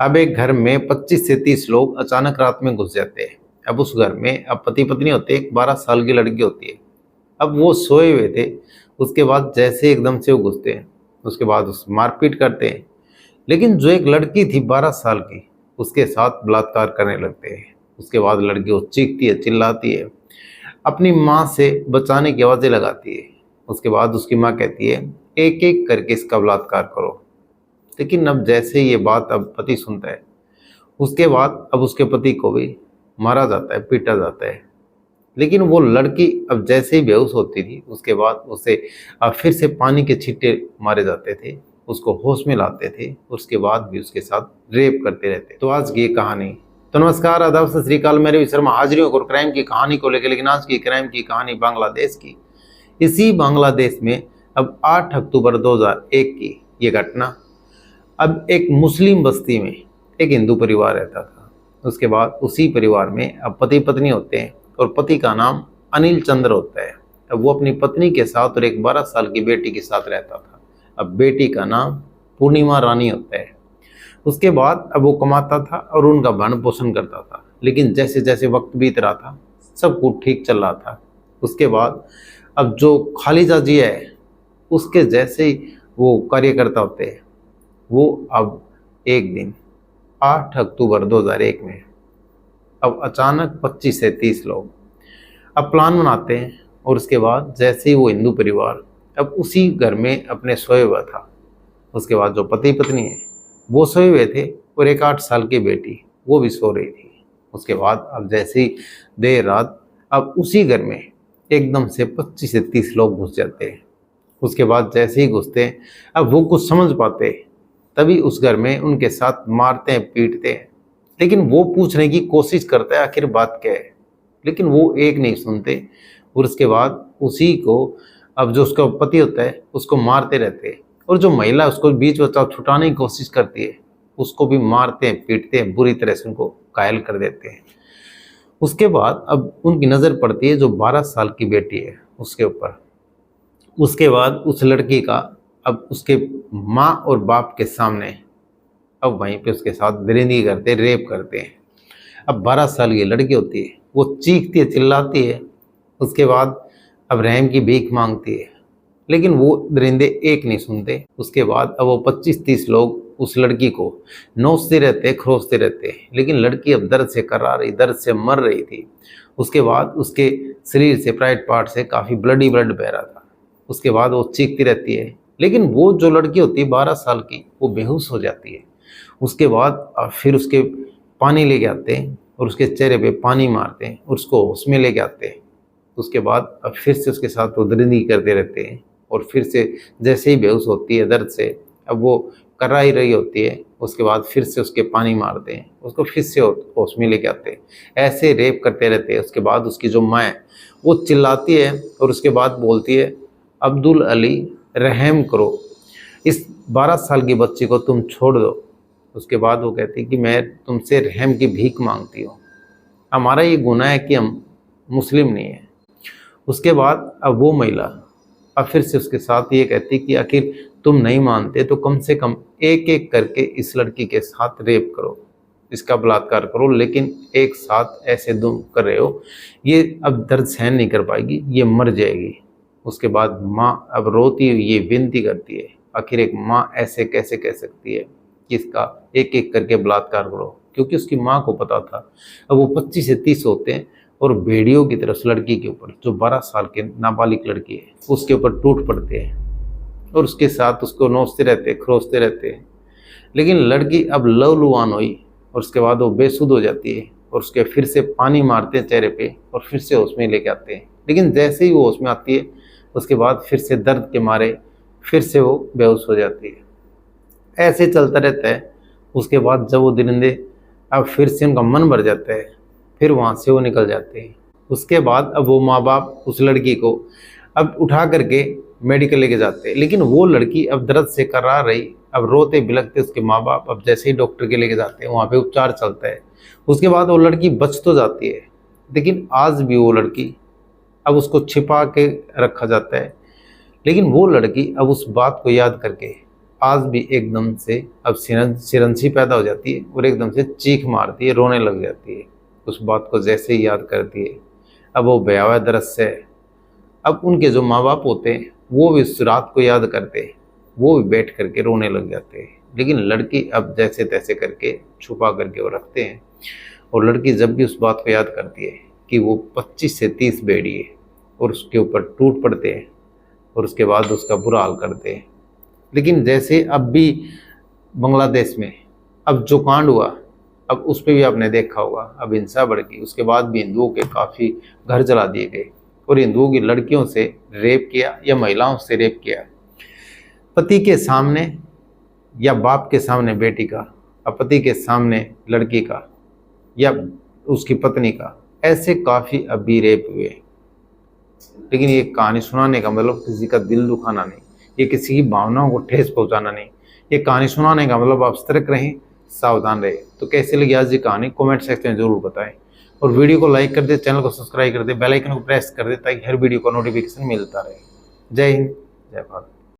अब एक घर में 25 से 30 लोग अचानक रात में घुस जाते हैं। अब उस घर में अब पति पत्नी होते हैं, एक 12 साल की लड़की होती है। अब वो सोए हुए थे, उसके बाद जैसे एकदम से वो घुसते हैं, उसके बाद उस मारपीट करते हैं। लेकिन जो एक लड़की थी 12 साल की, उसके साथ बलात्कार करने लगते हैं। उसके बाद लड़की वो चीखती है, चिल्लाती है, अपनी माँ से बचाने की आवाज़ें लगाती है। उसके बाद उसकी माँ कहती है एक एक करके इसका बलात्कार करो। लेकिन अब जैसे ये बात अब पति सुनता है, उसके बाद अब उसके पति को भी मारा जाता है, पीटा जाता है। लेकिन वो लड़की अब जैसे ही बेहोश होती थी, उसके बाद उसे अब फिर से पानी के छींटे मारे जाते थे, उसको होश में लाते थे, उसके बाद भी उसके साथ रेप करते रहते। तो आज की ये कहानी। तो नमस्कार, आदाब, सत श्री अकाल, मेरे शर्मा हाजिर हूँ और क्राइम की कहानी को लेकर। लेकिन आज की क्राइम की कहानी बांग्लादेश की। इसी बांग्लादेश में अब 8 अक्टूबर 2001 की ये घटना। अब एक मुस्लिम बस्ती में एक हिंदू परिवार रहता था। उसके बाद उसी परिवार में अब पति पत्नी होते हैं और पति का नाम अनिल चंद्र होता है। अब वो अपनी पत्नी के साथ और एक 12 साल की बेटी के साथ रहता था। अब बेटी का नाम पूर्णिमा रानी होता है। उसके बाद अब वो कमाता था और उनका भरण पोषण करता था। लेकिन जैसे जैसे वक्त बीत रहा था, सब कुछ ठीक चल रहा था। उसके बाद अब जो खालिजा जी है, उसके जैसे ही वो कार्यकर्ता होते हैं, वो अब एक दिन 8 अक्टूबर 2001 में अब अचानक 25 से 30 लोग अब प्लान बनाते हैं। और उसके बाद जैसे ही वो हिंदू परिवार अब उसी घर में अपने सोए हुआ था, उसके बाद जो पति पत्नी है वो सोए हुए थे और एक 8 साल की बेटी वो भी सो रही थी। उसके बाद अब जैसे ही देर रात अब उसी घर में एकदम से 25 से 30 लोग घुस जाते हैं। उसके बाद जैसे ही घुसते हैं, अब वो कुछ समझ पाते हैं, तभी उस घर में उनके साथ मारते हैं, पीटते हैं। लेकिन वो पूछने की कोशिश करता है आखिर बात क्या है, लेकिन वो एक नहीं सुनते। और उसके बाद उसी को अब जो उसका पति होता है उसको मारते रहते हैं। और जो महिला उसको बीच बचाव छुटाने की कोशिश करती है, उसको भी मारते हैं, पीटते हैं, बुरी तरह से उनको घायल कर देते हैं। उसके बाद अब उनकी नज़र पड़ती है जो 12 साल की बेटी है उसके ऊपर। उसके बाद उस लड़की का अब उसके माँ और बाप के सामने अब वहीं पे उसके साथ दरिंदगी करते, रेप करते हैं। अब 12 साल की लड़की होती है, वो चीखती है, चिल्लाती है। उसके बाद अब रहम की भीख मांगती है, लेकिन वो दरिंदे एक नहीं सुनते। उसके बाद अब वो 25-30 लोग उस लड़की को नोचते रहते, खरोचते रहते। लेकिन लड़की अब दर्द से कर्रा रही, दर्द से मर रही थी। उसके बाद उसके शरीर से, प्राइवेट पार्ट से काफ़ी ब्लड बह रहा था। उसके बाद वो चीखती रहती है। लेकिन वो जो लड़की होती है 12 साल की, वो बेहोश हो जाती है। उसके बाद फिर उसके पानी लेके आते हैं और उसके चेहरे पे पानी मारते हैं और उसको उसमें लेके आते हैं। उसके बाद अब फिर से उसके साथ वो दरिंदगी करते रहते हैं। और फिर से जैसे ही बेहोश होती है दर्द से, अब वो कर्रा ही रही होती है, उसके बाद फिर से उसके पानी मारते हैं, उसको फिर से होश में लेके आते हैं। ऐसे रेप करते रहते हैं। उसके बाद उसकी जो माँ है वो चिल्लाती है और उसके बाद बोलती है, अब्दुल अली रहम करो, इस 12 साल की बच्ची को तुम छोड़ दो। उसके बाद वो कहती है कि मैं तुमसे रहम की भीख मांगती हूँ, हमारा ये गुनाह है कि हम मुस्लिम नहीं है। उसके बाद अब वो महिला अब फिर से उसके साथ ये कहती कि आखिर तुम नहीं मानते तो कम से कम एक एक करके इस लड़की के साथ रेप करो, इसका बलात्कार करो। लेकिन एक साथ ऐसे तुम कर रहे हो, ये अब दर्द सहन नहीं कर पाएगी, ये मर जाएगी। उसके बाद माँ अब रोती हुई ये विनती करती है, आखिर एक माँ ऐसे कैसे कह सकती है कि इसका एक एक करके बलात्कार करो, क्योंकि उसकी माँ को पता था। अब वो 25 से 30 होते हैं और भेड़ियों की तरफ लड़की के ऊपर, जो 12 साल के नाबालिग लड़की है, उसके ऊपर टूट पड़ते हैं और उसके साथ उसको नोचते रहते, खरोचते रहते हैं। लेकिन लड़की अब लहूलुहान हुई और उसके बाद वो बेसुध हो जाती है और उसके फिर से पानी मारते हैं चेहरे पे और फिर से होश में लेके आते हैं। लेकिन जैसे ही वो होश में आती है, उसके बाद फिर से दर्द के मारे फिर से वो बेहोश हो जाती है। ऐसे चलता रहता है। उसके बाद जब वो दरिंदे अब फिर से उनका मन भर जाता है, फिर वहाँ से वो निकल जाते हैं। उसके बाद अब वो माँ बाप उस लड़की को अब उठा करके मेडिकल लेके जाते हैं। लेकिन वो लड़की अब दर्द से कर्रा रही, अब रोते बिलखते उसके माँ बाप अब जैसे ही डॉक्टर के लेके जाते हैं, वहाँ पे उपचार चलता है। उसके बाद वो लड़की बच तो जाती है, लेकिन आज भी वो लड़की अब उसको छिपा के रखा जाता है। लेकिन वो लड़की अब उस बात को याद करके आज भी एकदम से अब सिरंसी पैदा हो जाती है और एकदम से चीख मारती है, रोने लग जाती है। उस बात को जैसे ही याद करती है, अब वो भयावह दृश्य है। अब उनके जो माँ बाप होते हैं वो भी उस रात को याद करते हैं, वो भी बैठ करके रोने लग जाते हैं। लेकिन लड़की अब जैसे तैसे करके छुपा करके वो रखते हैं। और लड़की जब भी उस बात को याद करती है कि वो 25 से 30 बेड़ी है और उसके ऊपर टूट पड़ते हैं और उसके बाद उसका बुरा हाल करते हैं। लेकिन जैसे अब भी बांग्लादेश में अब जो कांड हुआ, अब उस पर भी आपने देखा होगा, अब हिंसा बढ़ गई। उसके बाद भी हिंदुओं के काफ़ी घर जला दिए गए और हिंदुओं की लड़कियों से रेप किया या महिलाओं से रेप किया, पति के सामने या बाप के सामने बेटी का, पति के सामने लड़की का या उसकी पत्नी का, ऐसे काफ़ी अभी रेप हुए। लेकिन ये कहानी सुनाने का मतलब किसी का दिल दुखाना नहीं, ये किसी की भावनाओं को ठेस पहुंचाना नहीं। ये कहानी सुनाने का मतलब आप सतर्क रहें, सावधान रहें। तो कैसे लगी आज ये कहानी कमेंट सेक्शन में जरूर बताएं और वीडियो को लाइक कर दे, चैनल को सब्सक्राइब कर दे, बेल आइकन को प्रेस कर दे ताकि हर वीडियो का नोटिफिकेशन मिलता रहे। जय हिंद, जय भारत।